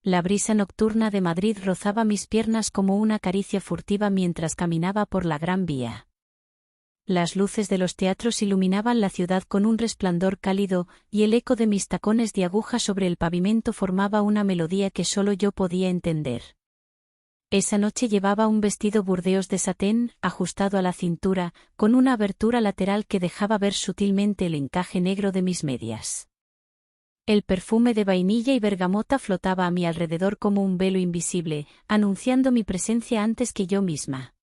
La brisa nocturna de Madrid rozaba mis piernas como una caricia furtiva mientras caminaba por la Gran Vía. Las luces de los teatros iluminaban la ciudad con un resplandor cálido, y el eco de mis tacones de aguja sobre el pavimento formaba una melodía que solo yo podía entender. Esa noche llevaba un vestido burdeos de satén, ajustado a la cintura, con una abertura lateral que dejaba ver sutilmente el encaje negro de mis medias. El perfume de vainilla y bergamota flotaba a mi alrededor como un velo invisible, anunciando mi presencia antes que yo misma.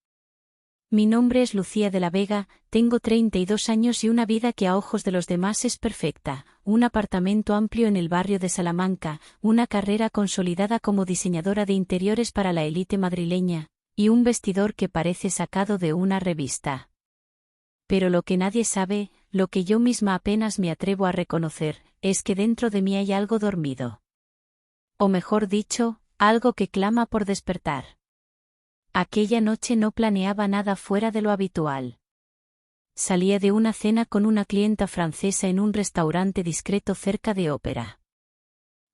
Mi nombre es Lucía de la Vega, tengo 32 años y una vida que a ojos de los demás es perfecta, un apartamento amplio en el barrio de Salamanca, una carrera consolidada como diseñadora de interiores para la élite madrileña, y un vestidor que parece sacado de una revista. Pero lo que nadie sabe, lo que yo misma apenas me atrevo a reconocer, es que dentro de mí hay algo dormido. O mejor dicho, algo que clama por despertar. Aquella noche no planeaba nada fuera de lo habitual. Salía de una cena con una clienta francesa en un restaurante discreto cerca de Ópera.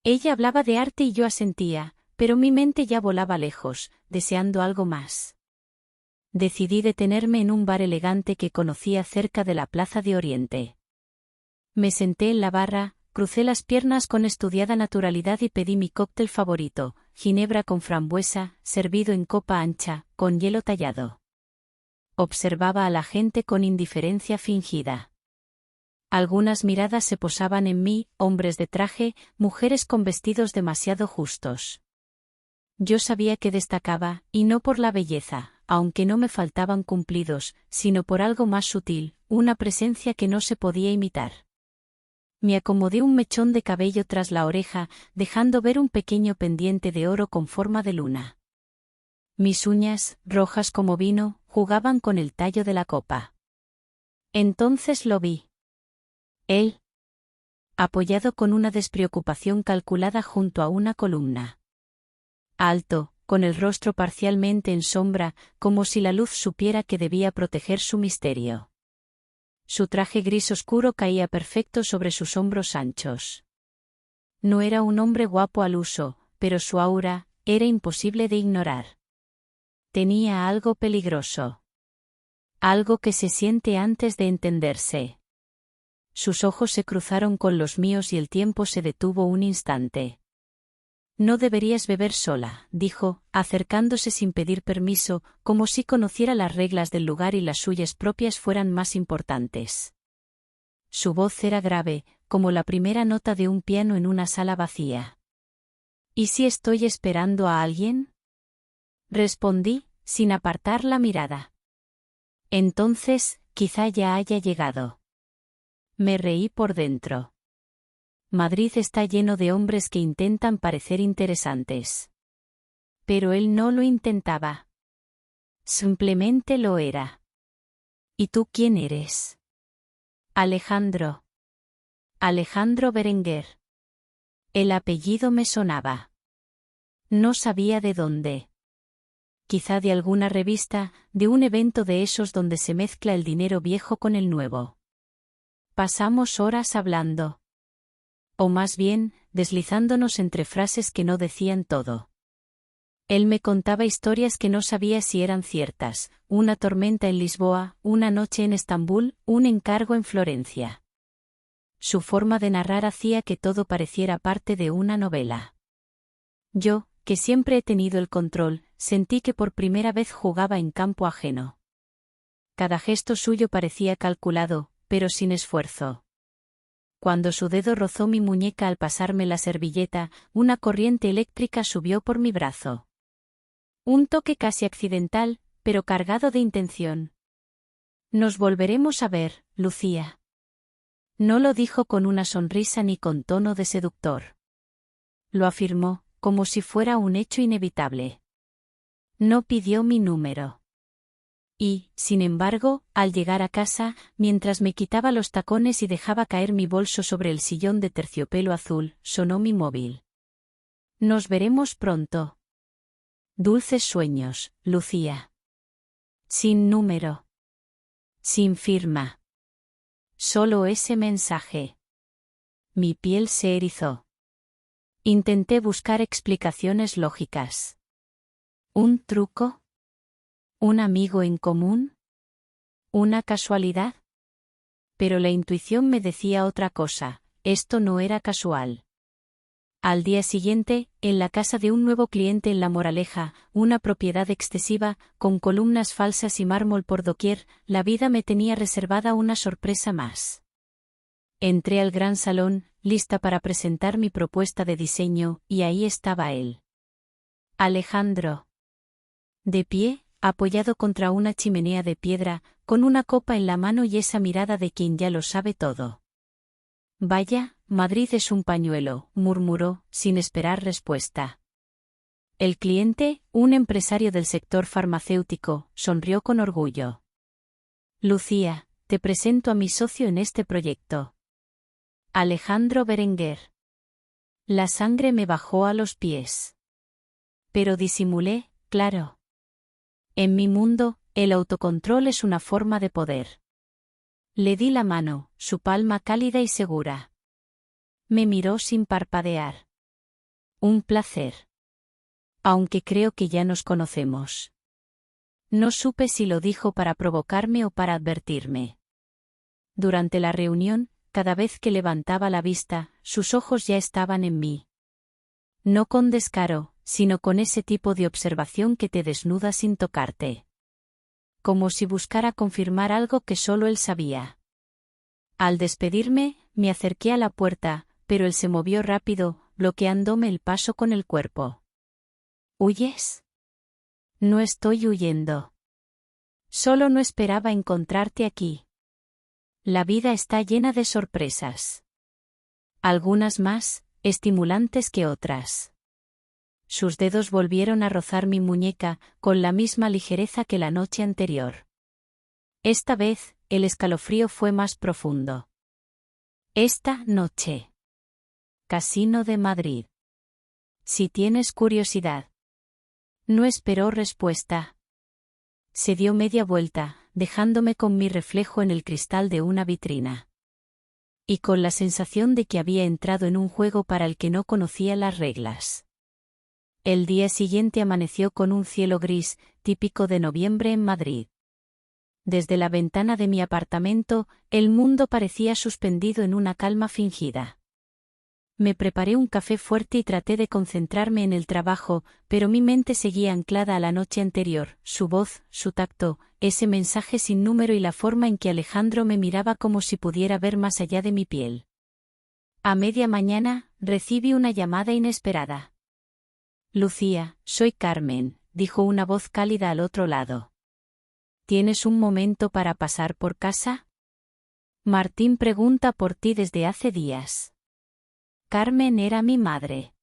Ella hablaba de arte y yo asentía, pero mi mente ya volaba lejos, deseando algo más. Decidí detenerme en un bar elegante que conocía cerca de la Plaza de Oriente. Me senté en la barra, crucé las piernas con estudiada naturalidad y pedí mi cóctel favorito, ginebra con frambuesa, servido en copa ancha, con hielo tallado. Observaba a la gente con indiferencia fingida. Algunas miradas se posaban en mí, hombres de traje, mujeres con vestidos demasiado justos. Yo sabía que destacaba, y no por la belleza, aunque no me faltaban cumplidos, sino por algo más sutil, una presencia que no se podía imitar. Me acomodé un mechón de cabello tras la oreja, dejando ver un pequeño pendiente de oro con forma de luna. Mis uñas, rojas como vino, jugaban con el tallo de la copa. Entonces lo vi. Él, apoyado con una despreocupación calculada junto a una columna. Alto, con el rostro parcialmente en sombra, como si la luz supiera que debía proteger su misterio. Su traje gris oscuro caía perfecto sobre sus hombros anchos. No era un hombre guapo al uso, pero su aura era imposible de ignorar. Tenía algo peligroso. Algo que se siente antes de entenderse. Sus ojos se cruzaron con los míos y el tiempo se detuvo un instante. No deberías beber sola, dijo, acercándose sin pedir permiso, como si conociera las reglas del lugar y las suyas propias fueran más importantes. Su voz era grave, como la primera nota de un piano en una sala vacía. ¿Y si estoy esperando a alguien? Respondí, sin apartar la mirada. Entonces, quizá ya haya llegado. Me reí por dentro. Madrid está lleno de hombres que intentan parecer interesantes. Pero él no lo intentaba. Simplemente lo era. ¿Y tú quién eres? Alejandro. Alejandro Berenguer. El apellido me sonaba. No sabía de dónde. Quizá de alguna revista, de un evento de esos donde se mezcla el dinero viejo con el nuevo. Pasamos horas hablando. O más bien, deslizándonos entre frases que no decían todo. Él me contaba historias que no sabía si eran ciertas, una tormenta en Lisboa, una noche en Estambul, un encargo en Florencia. Su forma de narrar hacía que todo pareciera parte de una novela. Yo, que siempre he tenido el control, sentí que por primera vez jugaba en campo ajeno. Cada gesto suyo parecía calculado, pero sin esfuerzo. Cuando su dedo rozó mi muñeca al pasarme la servilleta, una corriente eléctrica subió por mi brazo. Un toque casi accidental, pero cargado de intención. Nos volveremos a ver, Lucía. No lo dijo con una sonrisa ni con tono de seductor. Lo afirmó, como si fuera un hecho inevitable. No pidió mi número. Y, sin embargo, al llegar a casa, mientras me quitaba los tacones y dejaba caer mi bolso sobre el sillón de terciopelo azul, sonó mi móvil. Nos veremos pronto. Dulces sueños, Lucía. Sin número. Sin firma. Solo ese mensaje. Mi piel se erizó. Intenté buscar explicaciones lógicas. ¿Un truco? ¿Un amigo en común? ¿Una casualidad? Pero la intuición me decía otra cosa, esto no era casual. Al día siguiente, en la casa de un nuevo cliente en La Moraleja, una propiedad excesiva, con columnas falsas y mármol por doquier, la vida me tenía reservada una sorpresa más. Entré al gran salón, lista para presentar mi propuesta de diseño, y ahí estaba él. Alejandro. De pie, apoyado contra una chimenea de piedra, con una copa en la mano y esa mirada de quien ya lo sabe todo. Vaya, Madrid es un pañuelo, murmuró, sin esperar respuesta. El cliente, un empresario del sector farmacéutico, sonrió con orgullo. Lucía, te presento a mi socio en este proyecto. Alejandro Berenguer. La sangre me bajó a los pies. Pero disimulé, claro. En mi mundo, el autocontrol es una forma de poder. Le di la mano, su palma cálida y segura. Me miró sin parpadear. Un placer. Aunque creo que ya nos conocemos. No supe si lo dijo para provocarme o para advertirme. Durante la reunión, cada vez que levantaba la vista, sus ojos ya estaban en mí. No con descaro, sino con ese tipo de observación que te desnuda sin tocarte. Como si buscara confirmar algo que solo él sabía. Al despedirme, me acerqué a la puerta, pero él se movió rápido, bloqueándome el paso con el cuerpo. ¿Huyes? No estoy huyendo. Solo no esperaba encontrarte aquí. La vida está llena de sorpresas. Algunas más estimulantes que otras. Sus dedos volvieron a rozar mi muñeca, con la misma ligereza que la noche anterior. Esta vez, el escalofrío fue más profundo. Esta noche. Casino de Madrid. Si tienes curiosidad. No esperó respuesta. Se dio media vuelta, dejándome con mi reflejo en el cristal de una vitrina. Y con la sensación de que había entrado en un juego para el que no conocía las reglas. El día siguiente amaneció con un cielo gris, típico de noviembre en Madrid. Desde la ventana de mi apartamento, el mundo parecía suspendido en una calma fingida. Me preparé un café fuerte y traté de concentrarme en el trabajo, pero mi mente seguía anclada a la noche anterior, su voz, su tacto, ese mensaje sin número y la forma en que Alejandro me miraba como si pudiera ver más allá de mi piel. A media mañana, recibí una llamada inesperada. Lucía, soy Carmen, dijo una voz cálida al otro lado. ¿Tienes un momento para pasar por casa? Martín pregunta por ti desde hace días. Carmen era mi madre.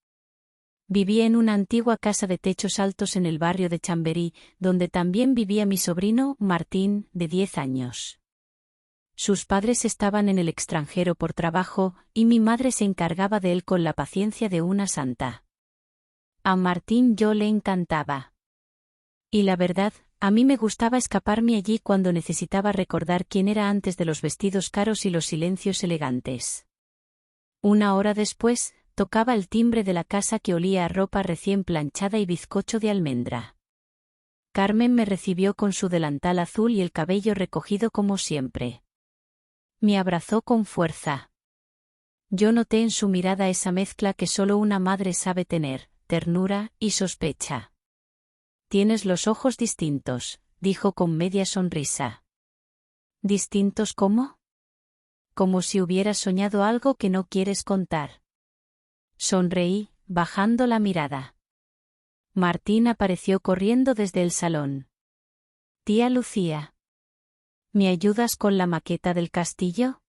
Vivía en una antigua casa de techos altos en el barrio de Chamberí, donde también vivía mi sobrino, Martín, de 10 años. Sus padres estaban en el extranjero por trabajo, y mi madre se encargaba de él con la paciencia de una santa. A Martín yo le encantaba. Y la verdad, a mí me gustaba escaparme allí cuando necesitaba recordar quién era antes de los vestidos caros y los silencios elegantes. Una hora después, tocaba el timbre de la casa que olía a ropa recién planchada y bizcocho de almendra. Carmen me recibió con su delantal azul y el cabello recogido como siempre. Me abrazó con fuerza. Yo noté en su mirada esa mezcla que solo una madre sabe tener, ternura y sospecha. Tienes los ojos distintos, dijo con media sonrisa. ¿Distintos cómo? Como si hubieras soñado algo que no quieres contar. Sonreí, bajando la mirada. Martín apareció corriendo desde el salón. Tía Lucía. ¿Me ayudas con la maqueta del castillo?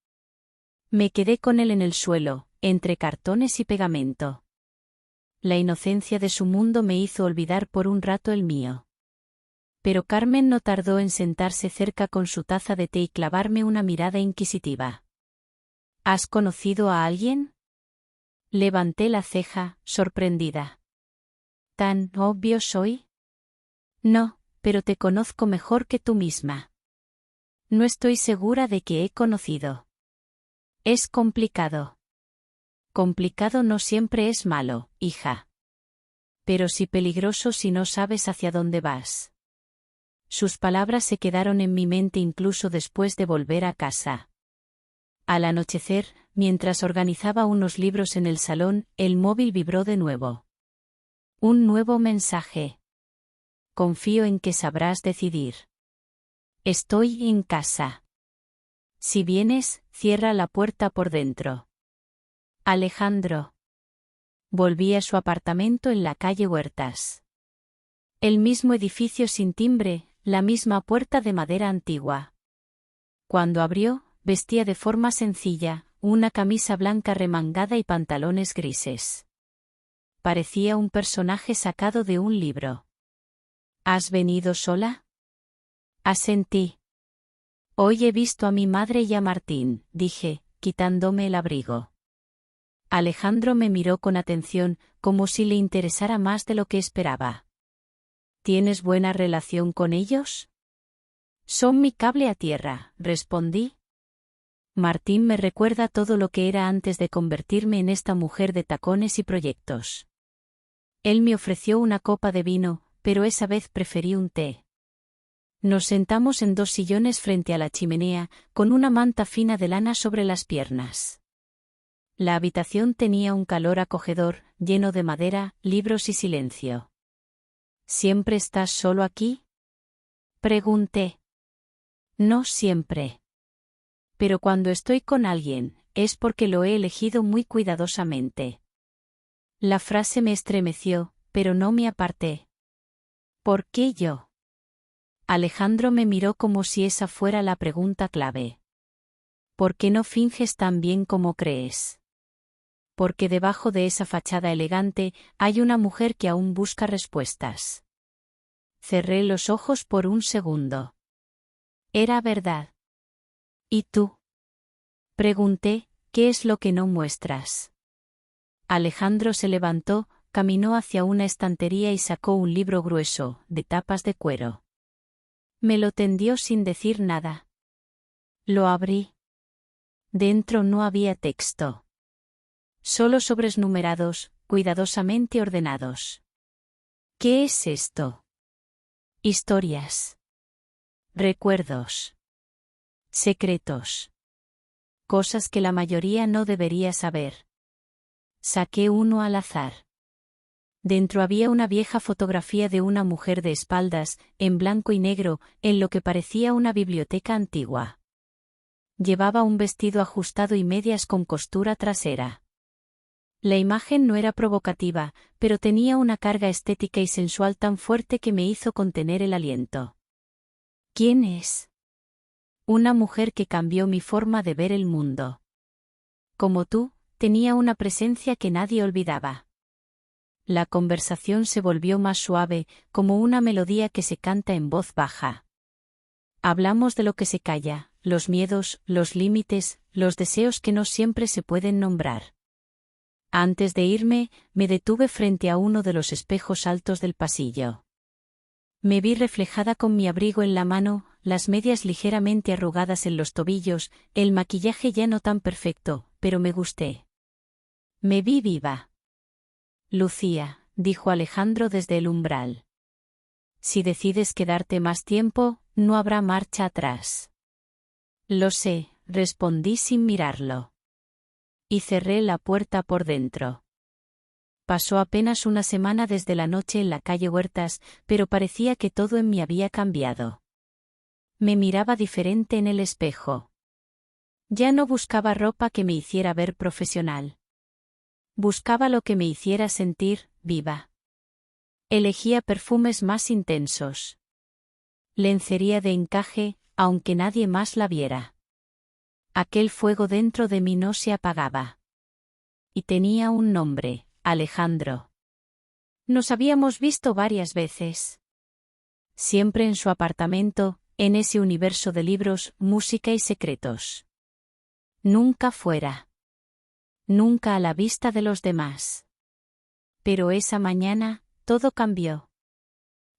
Me quedé con él en el suelo, entre cartones y pegamento. La inocencia de su mundo me hizo olvidar por un rato el mío. Pero Carmen no tardó en sentarse cerca con su taza de té y clavarme una mirada inquisitiva. ¿Has conocido a alguien? Levanté la ceja, sorprendida. ¿Tan obvio soy? No, pero te conozco mejor que tú misma. No estoy segura de que he conocido. Es complicado. Complicado no siempre es malo, hija. Pero sí peligroso si no sabes hacia dónde vas. Sus palabras se quedaron en mi mente incluso después de volver a casa. Al anochecer, mientras organizaba unos libros en el salón, el móvil vibró de nuevo. Un nuevo mensaje. Confío en que sabrás decidir. Estoy en casa. Si vienes, cierra la puerta por dentro. Alejandro. Volví a su apartamento en la calle Huertas. El mismo edificio sin timbre, la misma puerta de madera antigua. Cuando abrió, vestía de forma sencilla, una camisa blanca remangada y pantalones grises. Parecía un personaje sacado de un libro. ¿Has venido sola? Asentí. Hoy he visto a mi madre y a Martín, dije, quitándome el abrigo. Alejandro me miró con atención, como si le interesara más de lo que esperaba. ¿Tienes buena relación con ellos? Son mi cable a tierra, respondí. Martín me recuerda todo lo que era antes de convertirme en esta mujer de tacones y proyectos. Él me ofreció una copa de vino, pero esa vez preferí un té. Nos sentamos en 2 sillones frente a la chimenea, con una manta fina de lana sobre las piernas. La habitación tenía un calor acogedor, lleno de madera, libros y silencio. ¿Siempre estás solo aquí? Pregunté. No siempre. Pero cuando estoy con alguien, es porque lo he elegido muy cuidadosamente. La frase me estremeció, pero no me aparté. ¿Por qué yo? Alejandro me miró como si esa fuera la pregunta clave. ¿Por qué no finges tan bien como crees? Porque debajo de esa fachada elegante hay una mujer que aún busca respuestas. Cerré los ojos por un segundo. Era verdad. ¿Y tú? Pregunté, ¿qué es lo que no muestras? Alejandro se levantó, caminó hacia una estantería y sacó un libro grueso, de tapas de cuero. Me lo tendió sin decir nada. Lo abrí. Dentro no había texto. Solo sobres numerados, cuidadosamente ordenados. ¿Qué es esto? Historias. Recuerdos. Secretos. Cosas que la mayoría no debería saber. Saqué uno al azar. Dentro había una vieja fotografía de una mujer de espaldas, en blanco y negro, en lo que parecía una biblioteca antigua. Llevaba un vestido ajustado y medias con costura trasera. La imagen no era provocativa, pero tenía una carga estética y sensual tan fuerte que me hizo contener el aliento. ¿Quién es? Una mujer que cambió mi forma de ver el mundo. Como tú, tenía una presencia que nadie olvidaba. La conversación se volvió más suave, como una melodía que se canta en voz baja. Hablamos de lo que se calla, los miedos, los límites, los deseos que no siempre se pueden nombrar. Antes de irme, me detuve frente a uno de los espejos altos del pasillo. Me vi reflejada con mi abrigo en la mano, las medias ligeramente arrugadas en los tobillos, el maquillaje ya no tan perfecto, pero me gusté. Me vi viva. Lucía, dijo Alejandro desde el umbral. Si decides quedarte más tiempo, no habrá marcha atrás. Lo sé, respondí sin mirarlo. Y cerré la puerta por dentro. Pasó apenas una semana desde la noche en la calle Huertas, pero parecía que todo en mí había cambiado. Me miraba diferente en el espejo. Ya no buscaba ropa que me hiciera ver profesional. Buscaba lo que me hiciera sentir viva. Elegía perfumes más intensos. Lencería de encaje, aunque nadie más la viera. Aquel fuego dentro de mí no se apagaba. Y tenía un nombre, Alejandro. Nos habíamos visto varias veces. Siempre en su apartamento, en ese universo de libros, música y secretos. Nunca fuera. Nunca a la vista de los demás. Pero esa mañana, todo cambió.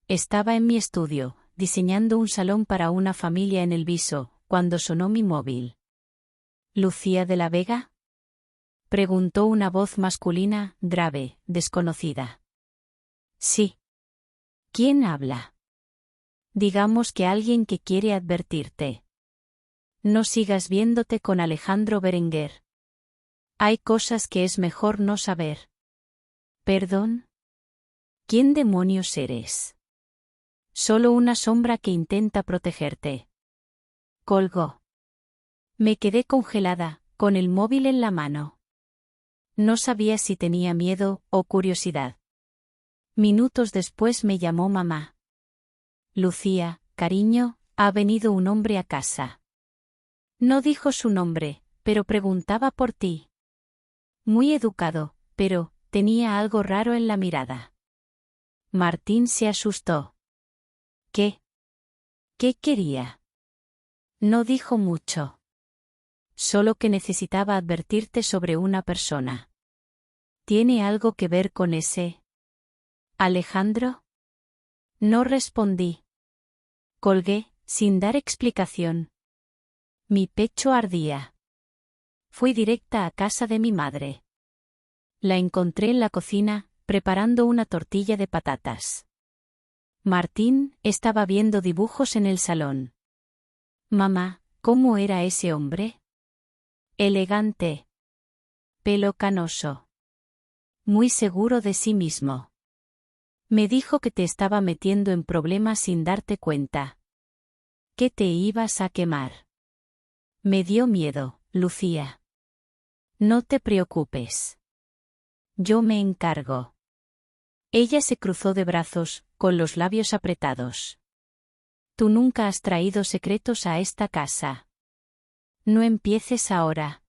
Estaba en mi estudio, diseñando un salón para una familia en el Viso, cuando sonó mi móvil. ¿Lucía de la Vega? Preguntó una voz masculina, grave, desconocida. Sí. ¿Quién habla? Digamos que alguien que quiere advertirte. No sigas viéndote con Alejandro Berenguer. Hay cosas que es mejor no saber. ¿Perdón? ¿Quién demonios eres? Solo una sombra que intenta protegerte. Colgó. Me quedé congelada, con el móvil en la mano. No sabía si tenía miedo o curiosidad. Minutos después me llamó mamá. Lucía, cariño, ha venido un hombre a casa. No dijo su nombre, pero preguntaba por ti. Muy educado, pero tenía algo raro en la mirada. Martín se asustó. ¿Qué? ¿Qué quería? No dijo mucho. Solo que necesitaba advertirte sobre una persona. ¿Tiene algo que ver con ese Alejandro? No respondí. Colgué, sin dar explicación. Mi pecho ardía. Fui directa a casa de mi madre. La encontré en la cocina, preparando una tortilla de patatas. Martín estaba viendo dibujos en el salón. Mamá, ¿cómo era ese hombre? Elegante. Pelo canoso. Muy seguro de sí mismo. Me dijo que te estaba metiendo en problemas sin darte cuenta. Que te ibas a quemar. Me dio miedo, Lucía. No te preocupes. Yo me encargo. Ella se cruzó de brazos, con los labios apretados. Tú nunca has traído secretos a esta casa. No empieces ahora.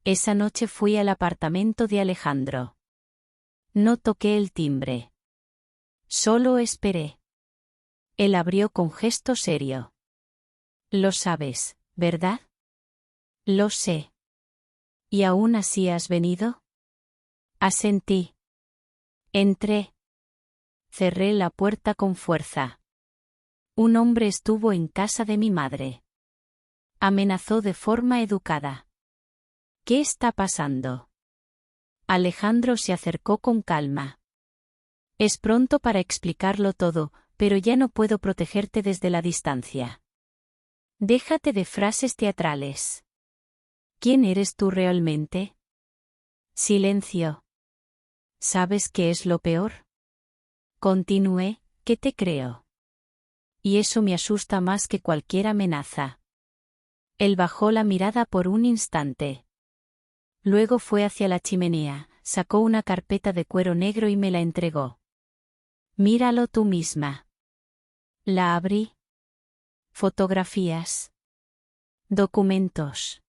Esa noche fui al apartamento de Alejandro. No toqué el timbre. Solo esperé. Él abrió con gesto serio. Lo sabes, ¿verdad? Lo sé. ¿Y aún así has venido? Asentí. Entré. Cerré la puerta con fuerza. Un hombre estuvo en casa de mi madre. Amenazó de forma educada. ¿Qué está pasando? Alejandro se acercó con calma. Es pronto para explicarlo todo, pero ya no puedo protegerte desde la distancia. Déjate de frases teatrales. ¿Quién eres tú realmente? Silencio. ¿Sabes qué es lo peor? Continué, que te creo. Y eso me asusta más que cualquier amenaza. Él bajó la mirada por un instante. Luego fue hacia la chimenea, sacó una carpeta de cuero negro y me la entregó. Míralo tú misma. La abrí. Fotografías. Documentos.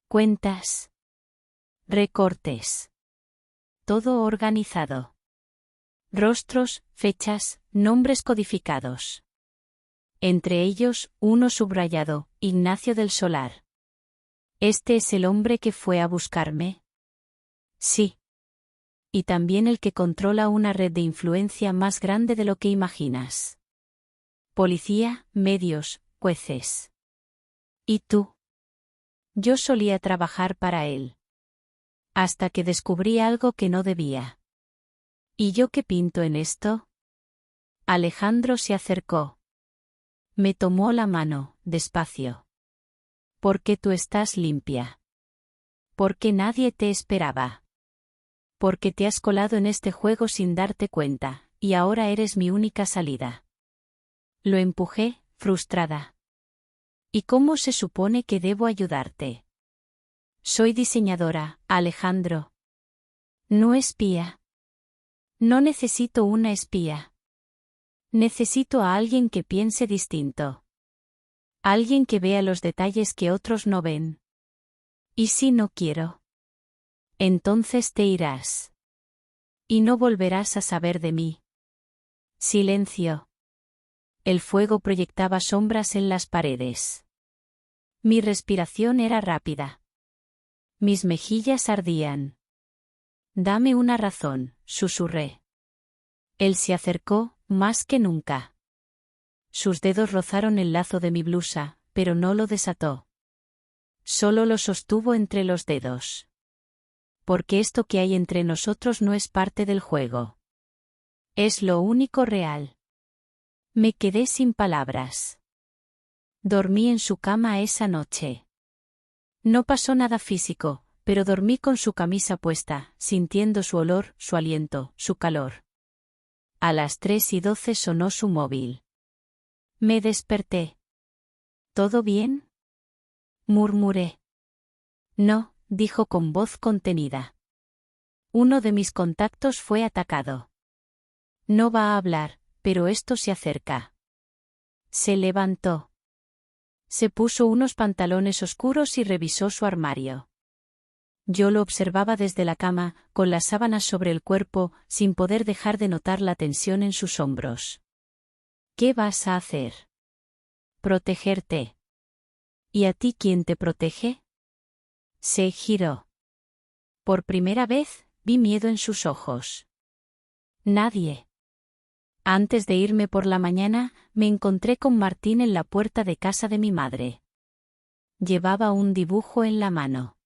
Cuentas. Recortes. Todo organizado. Rostros, fechas, nombres codificados. Entre ellos, uno subrayado, Ignacio del Solar. ¿Este es el hombre que fue a buscarme? Sí. Y también el que controla una red de influencia más grande de lo que imaginas. Policía, medios, jueces. ¿Y tú? Yo solía trabajar para él. Hasta que descubrí algo que no debía. ¿Y yo qué pinto en esto? Alejandro se acercó. Me tomó la mano, despacio. ¿Por qué tú estás limpia? Porque nadie te esperaba. Porque te has colado en este juego sin darte cuenta, y ahora eres mi única salida. Lo empujé, frustrada. ¿Y cómo se supone que debo ayudarte? Soy diseñadora, Alejandro. No espía. No necesito una espía. Necesito a alguien que piense distinto. Alguien que vea los detalles que otros no ven. ¿Y si no quiero? Entonces te irás. Y no volverás a saber de mí. Silencio. El fuego proyectaba sombras en las paredes. Mi respiración era rápida. Mis mejillas ardían. Dame una razón, susurré. Él se acercó, más que nunca. Sus dedos rozaron el lazo de mi blusa, pero no lo desató. Solo lo sostuvo entre los dedos. porque esto que hay entre nosotros no es parte del juego. Es lo único real. Me quedé sin palabras. Dormí en su cama esa noche. No pasó nada físico, pero dormí con su camisa puesta, sintiendo su olor, su aliento, su calor. A las 3:12 sonó su móvil. Me desperté. ¿Todo bien?, murmuré. No, dijo con voz contenida. Uno de mis contactos fue atacado. No va a hablar, pero esto se acerca. Se levantó. Se puso unos pantalones oscuros y revisó su armario. Yo lo observaba desde la cama, con las sábanas sobre el cuerpo, sin poder dejar de notar la tensión en sus hombros. ¿Qué vas a hacer? Protegerte. ¿Y a ti quién te protege? Se giró. Por primera vez, vi miedo en sus ojos. Nadie. Antes de irme por la mañana, me encontré con Martín en la puerta de casa de mi madre. Llevaba un dibujo en la mano.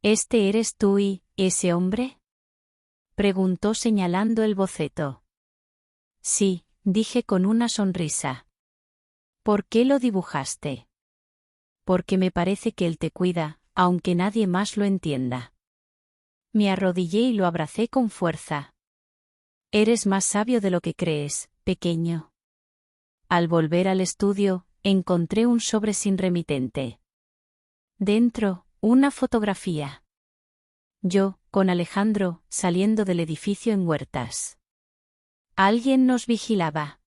¿Este eres tú y ese hombre?, preguntó señalando el boceto. Sí, dije con una sonrisa. ¿Por qué lo dibujaste? Porque me parece que él te cuida, aunque nadie más lo entienda. Me arrodillé y lo abracé con fuerza. Eres más sabio de lo que crees, pequeño. Al volver al estudio, encontré un sobre sin remitente. Dentro, una fotografía. Yo, con Alejandro, saliendo del edificio en Huertas. Alguien nos vigilaba.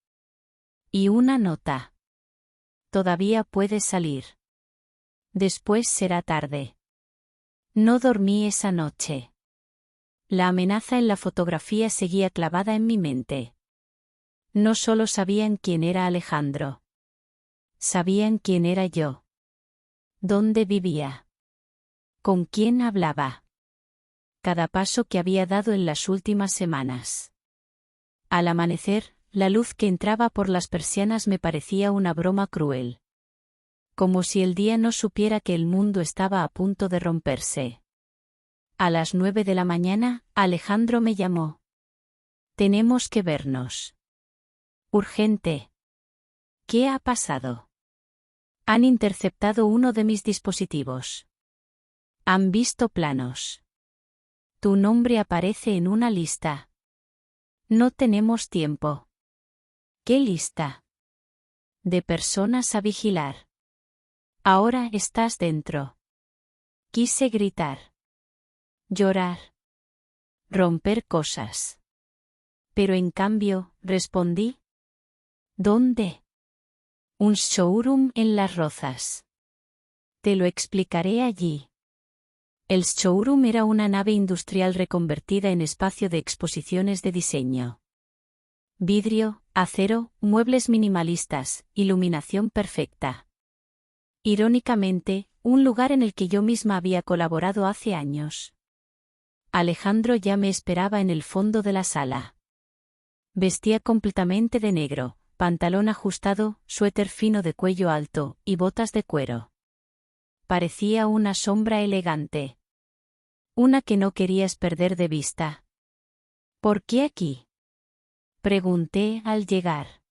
Y una nota. Todavía puedes salir. Después será tarde. No dormí esa noche. La amenaza en la fotografía seguía clavada en mi mente. No solo sabían quién era Alejandro. Sabían quién era yo. ¿Dónde vivía? ¿Con quién hablaba? Cada paso que había dado en las últimas semanas. Al amanecer, la luz que entraba por las persianas me parecía una broma cruel. Como si el día no supiera que el mundo estaba a punto de romperse. A las 9 de la mañana, Alejandro me llamó. Tenemos que vernos. Urgente. ¿Qué ha pasado? Han interceptado uno de mis dispositivos. Han visto planos. Tu nombre aparece en una lista. No tenemos tiempo. ¿Qué lista? De personas a vigilar. Ahora estás dentro. Quise gritar. Llorar. Romper cosas. Pero en cambio, respondí. ¿Dónde? Un showroom en Las Rozas. Te lo explicaré allí. El showroom era una nave industrial reconvertida en espacio de exposiciones de diseño. Vidrio, acero, muebles minimalistas, iluminación perfecta. Irónicamente, un lugar en el que yo misma había colaborado hace años. Alejandro ya me esperaba en el fondo de la sala. Vestía completamente de negro, pantalón ajustado, suéter fino de cuello alto, y botas de cuero. Parecía una sombra elegante. Una que no querías perder de vista. ¿Por qué aquí?, pregunté al llegar.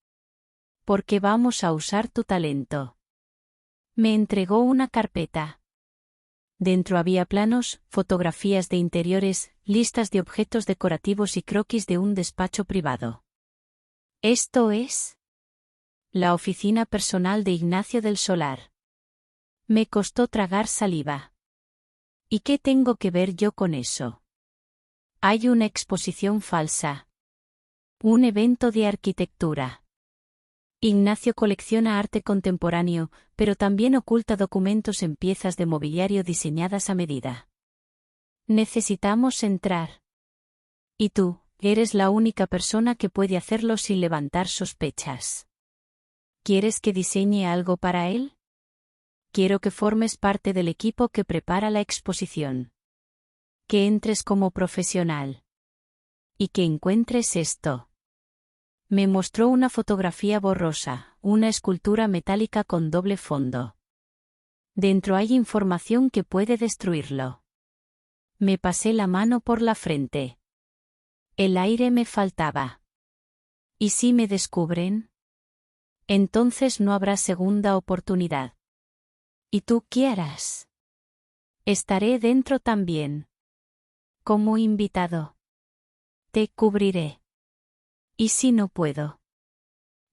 Porque vamos a usar tu talento. Me entregó una carpeta. Dentro había planos, fotografías de interiores, listas de objetos decorativos y croquis de un despacho privado. ¿Esto es? La oficina personal de Ignacio del Solar. Me costó tragar saliva. ¿Y qué tengo que ver yo con eso? Hay una exposición falsa. Un evento de arquitectura. Ignacio colecciona arte contemporáneo, pero también oculta documentos en piezas de mobiliario diseñadas a medida. Necesitamos entrar. Y tú, eres la única persona que puede hacerlo sin levantar sospechas. ¿Quieres que diseñe algo para él? Quiero que formes parte del equipo que prepara la exposición. Que entres como profesional. Y que encuentres esto. Me mostró una fotografía borrosa, una escultura metálica con doble fondo. Dentro hay información que puede destruirlo. Me pasé la mano por la frente. El aire me faltaba. ¿Y si me descubren? Entonces no habrá segunda oportunidad. ¿Y tú qué harás? Estaré dentro también. Como invitado. Te cubriré. ¿Y si no puedo?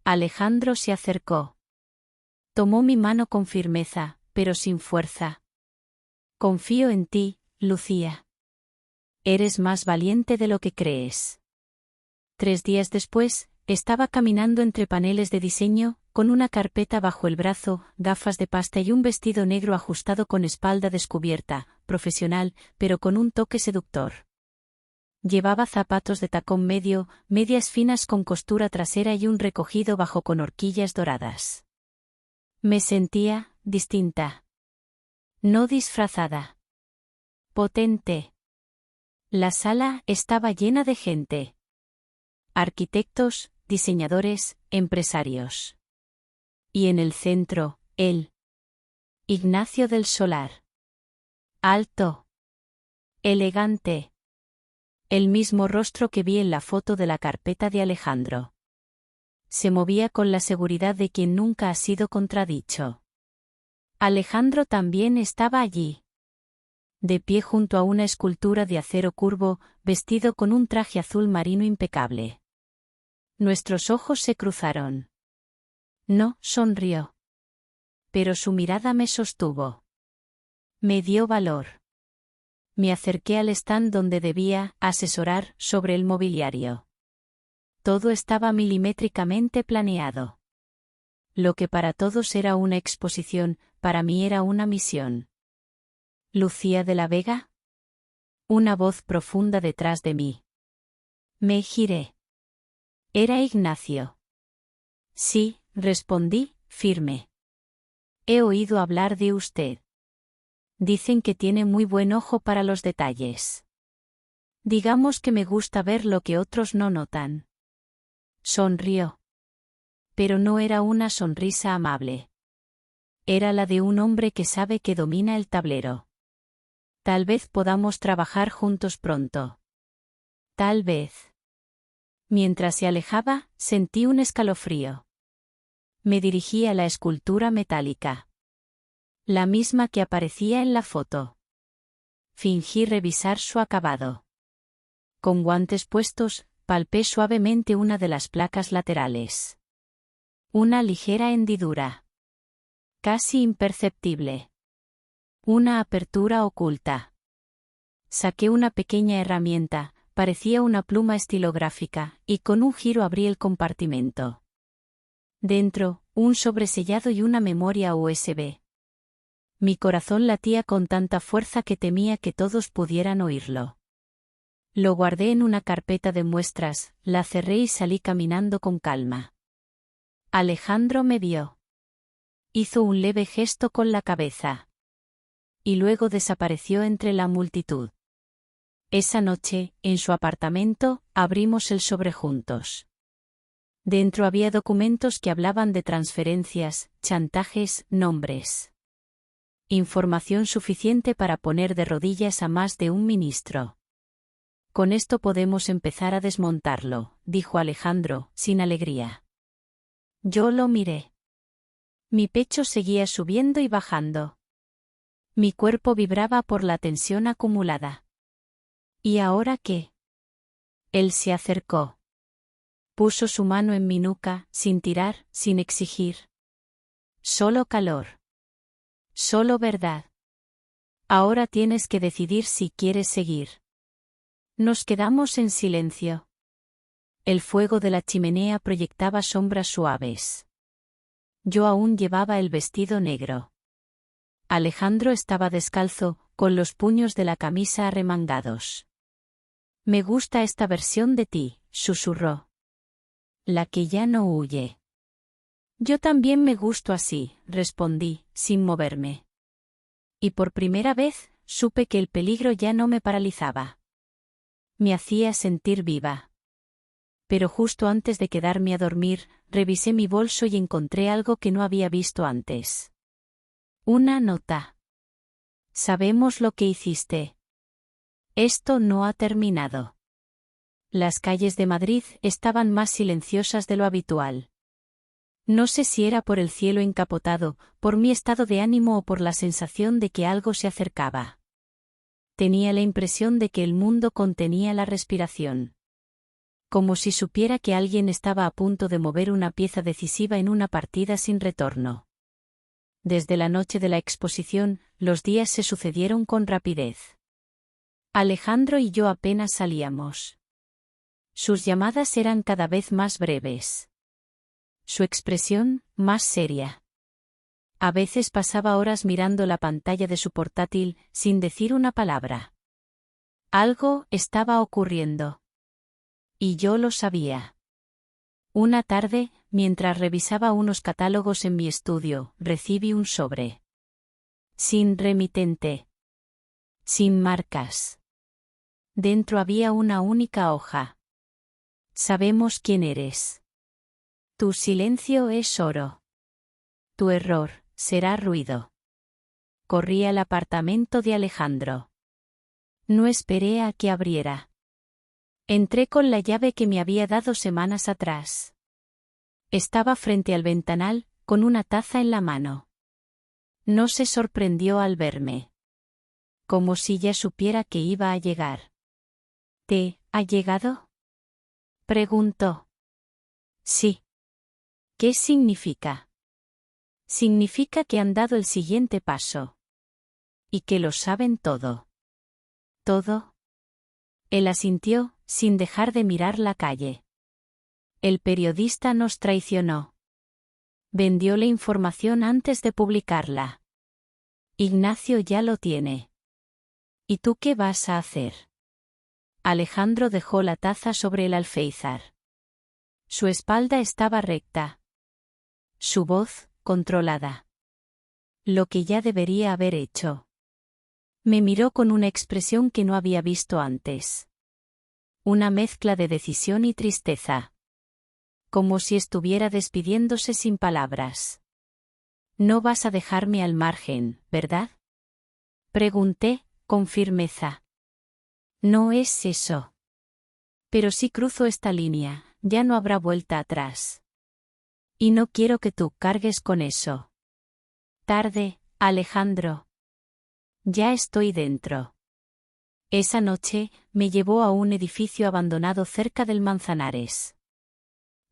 Alejandro se acercó. Tomó mi mano con firmeza, pero sin fuerza. Confío en ti, Lucía. Eres más valiente de lo que crees. 3 días después, estaba caminando entre paneles de diseño, con una carpeta bajo el brazo, gafas de pasta y un vestido negro ajustado con espalda descubierta, profesional, pero con un toque seductor. Llevaba zapatos de tacón medio, medias finas con costura trasera y un recogido bajo con horquillas doradas. Me sentía distinta. No disfrazada. Potente. La sala estaba llena de gente. Arquitectos, diseñadores, empresarios. Y en el centro, él. Ignacio del Solar. Alto. Elegante. El mismo rostro que vi en la foto de la carpeta de Alejandro. Se movía con la seguridad de quien nunca ha sido contradicho. Alejandro también estaba allí. De pie junto a una escultura de acero curvo, vestido con un traje azul marino impecable. Nuestros ojos se cruzaron. No, sonrió. Pero su mirada me sostuvo. Me dio valor. Me acerqué al stand donde debía asesorar sobre el mobiliario. Todo estaba milimétricamente planeado. Lo que para todos era una exposición, para mí era una misión. ¿Lucía de la Vega? Una voz profunda detrás de mí. Me giré. Era Ignacio. Sí, respondí, firme. He oído hablar de usted. Dicen que tiene muy buen ojo para los detalles. Digamos que me gusta ver lo que otros no notan. Sonrió. Pero no era una sonrisa amable. Era la de un hombre que sabe que domina el tablero. Tal vez podamos trabajar juntos pronto. Tal vez. Mientras se alejaba, sentí un escalofrío. Me dirigí a la escultura metálica. La misma que aparecía en la foto. Fingí revisar su acabado. Con guantes puestos, palpé suavemente una de las placas laterales. Una ligera hendidura. Casi imperceptible. Una apertura oculta. Saqué una pequeña herramienta, parecía una pluma estilográfica, y con un giro abrí el compartimento. Dentro, un sobresellado y una memoria USB. Mi corazón latía con tanta fuerza que temía que todos pudieran oírlo. Lo guardé en una carpeta de muestras, la cerré y salí caminando con calma. Alejandro me vio. Hizo un leve gesto con la cabeza. Y luego desapareció entre la multitud. Esa noche, en su apartamento, abrimos el sobre juntos. Dentro había documentos que hablaban de transferencias, chantajes, nombres. Información suficiente para poner de rodillas a más de un ministro. Con esto podemos empezar a desmontarlo, dijo Alejandro, sin alegría. Yo lo miré. Mi pecho seguía subiendo y bajando. Mi cuerpo vibraba por la tensión acumulada. ¿Y ahora qué? Él se acercó. Puso su mano en mi nuca, sin tirar, sin exigir. Solo calor. Solo verdad. Ahora tienes que decidir si quieres seguir. Nos quedamos en silencio. El fuego de la chimenea proyectaba sombras suaves. Yo aún llevaba el vestido negro. Alejandro estaba descalzo, con los puños de la camisa arremangados. Me gusta esta versión de ti, susurró. La que ya no huye. Yo también me gusto así, respondí, sin moverme. Y por primera vez, supe que el peligro ya no me paralizaba. Me hacía sentir viva. Pero justo antes de quedarme a dormir, revisé mi bolso y encontré algo que no había visto antes. Una nota. Sabemos lo que hiciste. Esto no ha terminado. Las calles de Madrid estaban más silenciosas de lo habitual. No sé si era por el cielo encapotado, por mi estado de ánimo o por la sensación de que algo se acercaba. Tenía la impresión de que el mundo contenía la respiración. Como si supiera que alguien estaba a punto de mover una pieza decisiva en una partida sin retorno. Desde la noche de la exposición, los días se sucedieron con rapidez. Alejandro y yo apenas salíamos. Sus llamadas eran cada vez más breves. Su expresión, más seria. A veces pasaba horas mirando la pantalla de su portátil, sin decir una palabra. Algo estaba ocurriendo. Y yo lo sabía. Una tarde, mientras revisaba unos catálogos en mi estudio, recibí un sobre. Sin remitente. Sin marcas. Dentro había una única hoja. Sabemos quién eres. Tu silencio es oro. Tu error será ruido. Corrí al apartamento de Alejandro. No esperé a que abriera. Entré con la llave que me había dado semanas atrás. Estaba frente al ventanal, con una taza en la mano. No se sorprendió al verme. Como si ya supiera que iba a llegar. ¿Te ha llegado? Preguntó. Sí. ¿Qué significa? Significa que han dado el siguiente paso. Y que lo saben todo. ¿Todo? Él asintió, sin dejar de mirar la calle. El periodista nos traicionó. Vendió la información antes de publicarla. Ignacio ya lo tiene. ¿Y tú qué vas a hacer? Alejandro dejó la taza sobre el alféizar. Su espalda estaba recta. Su voz, controlada. Lo que ya debería haber hecho. Me miró con una expresión que no había visto antes. Una mezcla de decisión y tristeza. Como si estuviera despidiéndose sin palabras. No vas a dejarme al margen, ¿verdad? Pregunté, con firmeza. No es eso. Pero si cruzo esta línea, ya no habrá vuelta atrás. Y no quiero que tú cargues con eso. Tarde, Alejandro. Ya estoy dentro. Esa noche, me llevó a un edificio abandonado cerca del Manzanares.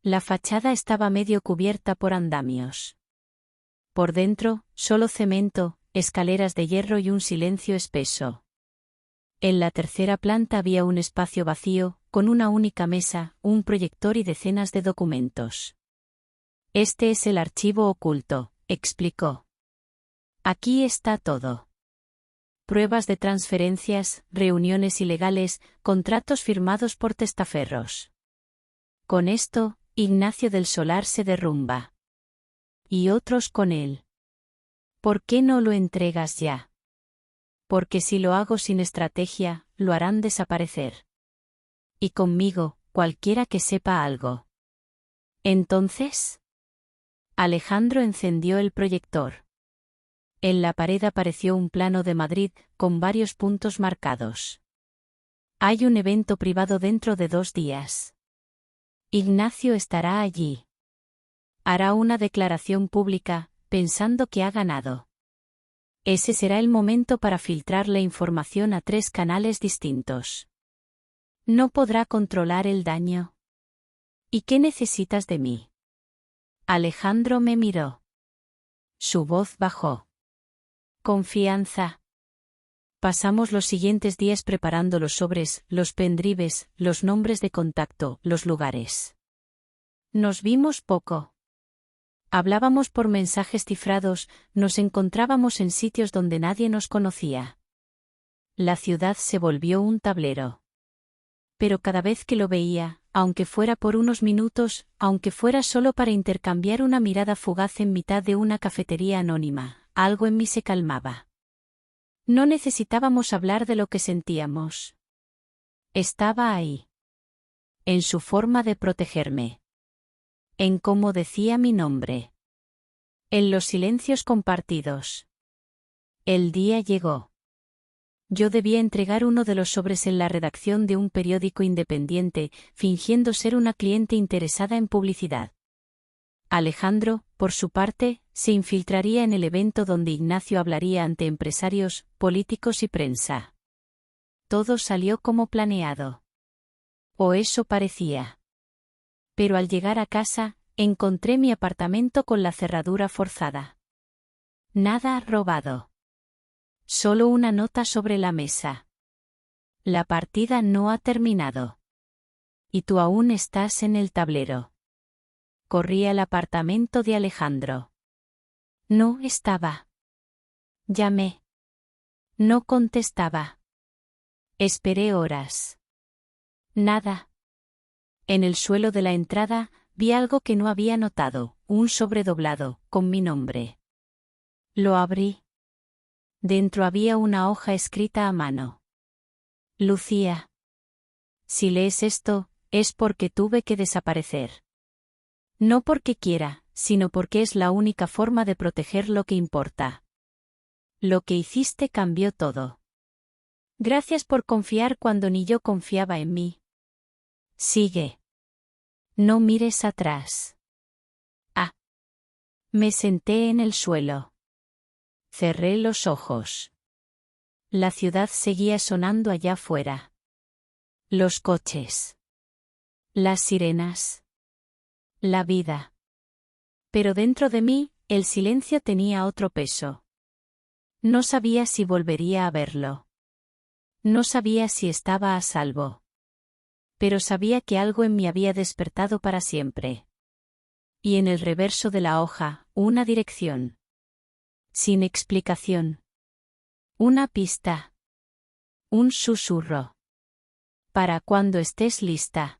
La fachada estaba medio cubierta por andamios. Por dentro, solo cemento, escaleras de hierro y un silencio espeso. En la tercera planta había un espacio vacío, con una única mesa, un proyector y decenas de documentos. Este es el archivo oculto, explicó. Aquí está todo. Pruebas de transferencias, reuniones ilegales, contratos firmados por testaferros. Con esto, Ignacio del Solar se derrumba. Y otros con él. ¿Por qué no lo entregas ya? Porque si lo hago sin estrategia, lo harán desaparecer. Y conmigo, cualquiera que sepa algo. Entonces, Alejandro encendió el proyector. En la pared apareció un plano de Madrid, con varios puntos marcados. Hay un evento privado dentro de 2 días. Ignacio estará allí. Hará una declaración pública, pensando que ha ganado. Ese será el momento para filtrar la información a 3 canales distintos. ¿No podrá controlar el daño? ¿Y qué necesitas de mí? Alejandro me miró. Su voz bajó. Confianza. Pasamos los siguientes días preparando los sobres, los pendrives, los nombres de contacto, los lugares. Nos vimos poco. Hablábamos por mensajes cifrados, nos encontrábamos en sitios donde nadie nos conocía. La ciudad se volvió un tablero. Pero cada vez que lo veía, aunque fuera por unos minutos, aunque fuera solo para intercambiar una mirada fugaz en mitad de una cafetería anónima, algo en mí se calmaba. No necesitábamos hablar de lo que sentíamos. Estaba ahí. En su forma de protegerme. En cómo decía mi nombre. En los silencios compartidos. El día llegó. Yo debía entregar uno de los sobres en la redacción de un periódico independiente, fingiendo ser una cliente interesada en publicidad. Alejandro, por su parte, se infiltraría en el evento donde Ignacio hablaría ante empresarios, políticos y prensa. Todo salió como planeado. O eso parecía. Pero al llegar a casa, encontré mi apartamento con la cerradura forzada. Nada robado. Solo una nota sobre la mesa. La partida no ha terminado. Y tú aún estás en el tablero. Corrí al apartamento de Alejandro. No estaba. Llamé. No contestaba. Esperé horas. Nada. En el suelo de la entrada, vi algo que no había notado, un sobre doblado, con mi nombre. Lo abrí. Dentro había una hoja escrita a mano. Lucía. Si lees esto, es porque tuve que desaparecer. No porque quiera, sino porque es la única forma de proteger lo que importa. Lo que hiciste cambió todo. Gracias por confiar cuando ni yo confiaba en mí. Sigue. No mires atrás. Ah. Me senté en el suelo. Cerré los ojos. La ciudad seguía sonando allá fuera. Los coches. Las sirenas. La vida. Pero dentro de mí, el silencio tenía otro peso. No sabía si volvería a verlo. No sabía si estaba a salvo. Pero sabía que algo en mí había despertado para siempre. Y en el reverso de la hoja, una dirección. Sin explicación. Una pista. Un susurro. Para cuando estés lista.